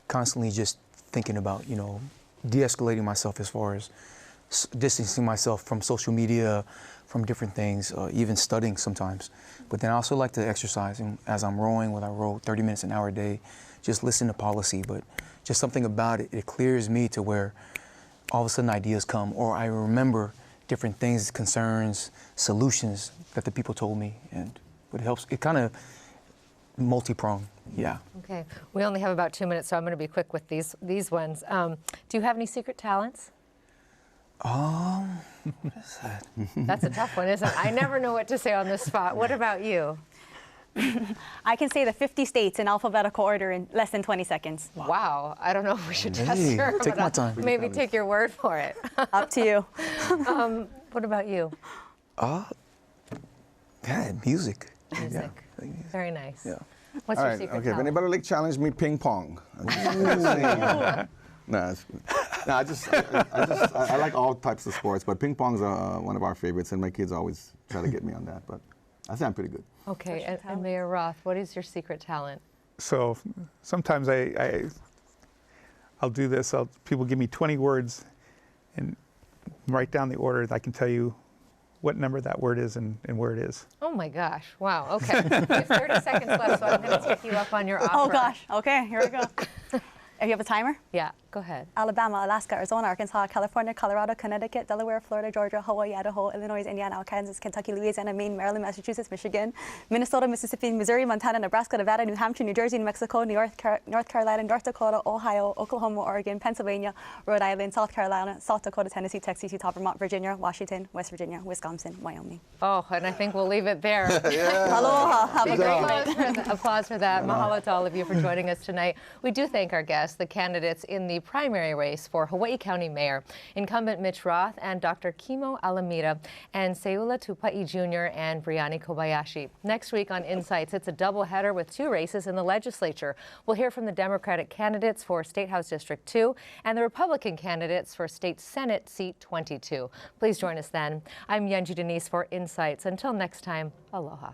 constantly just thinking about, you know, de-escalating myself as far as distancing myself from social media, from different things, even studying sometimes. But then I also like to exercise. And as I'm rowing, whether I row 30 minutes an hour a day, just listen to policy. But just something about it, it clears me to where all of a sudden ideas come, or I remember different things, concerns, solutions that the people told me, and it helps. It kind of multi-pronged, yeah. Okay, we only have about 2 minutes, so I'm going to be quick with these ones. Do you have any secret talents? What is that? That's a tough one, isn't it? I never know what to say on the spot. What about you? I can say the 50 states in alphabetical order in less than 20 seconds. Wow, I don't know if we should test Hey, her. take but my time. Maybe take your word for it. Up to you. What about you? Yeah, music. Music. Yeah. Very nice. Yeah. What's All your right, secret okay, if talent? anybody like challenge me ping pong. No, I like all types of sports, but ping pong's one of our favorites, and my kids always try to get me on that, but I think I'm pretty good. Okay, and Mayor Roth, what is your secret talent? So sometimes I'll do this. People give me 20 words and write down the order. I can tell you what number that word is and where it is. Oh my gosh, wow, okay. We have 30 seconds left, so I'm going to take you up on your offer. Oh gosh, okay, here we go. You have a timer? Yeah, go ahead. Alabama, Alaska, Arizona, Arkansas, California, Colorado, Connecticut, Delaware, Florida, Georgia, Hawaii, Idaho, Illinois, Indiana, Kansas, Kentucky, Louisiana, Maine, Maryland, Massachusetts, Michigan, Minnesota, Mississippi, Missouri, Montana, Nebraska, Nevada, New Hampshire, New Jersey, New Mexico, North Carolina, North Dakota, Ohio, Oklahoma, Oregon, Pennsylvania, Rhode Island, South Carolina, South Dakota, Tennessee, Texas, Utah, Vermont, Virginia, Washington, West Virginia, Wisconsin, Wyoming. Oh, and I think we'll leave it there. Aloha. Have a great night. Applause for that. Mahalo to all of you for joining us tonight. We do thank our guests, the candidates in the primary race for Hawaiʻi County Mayor, incumbent Mitch Roth and Dr. Kimo Alameda, and Seaula Tupai Jr. and Breeani Kobayashi. Next week on Insights, it's a doubleheader with 2 races in the legislature. We'll hear from the Democratic candidates for State House District 2 and the Republican candidates for State Senate Seat 22. Please join us then. I'm Yanji Denise for Insights. Until next time, aloha.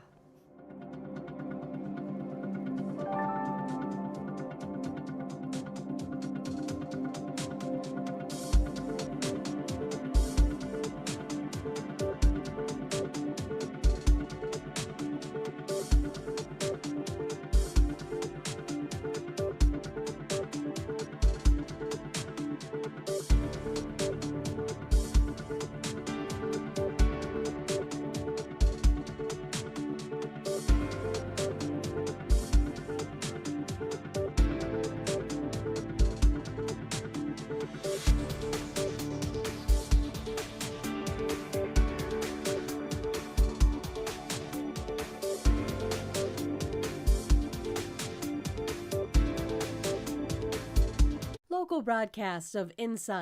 Local broadcasts of Insight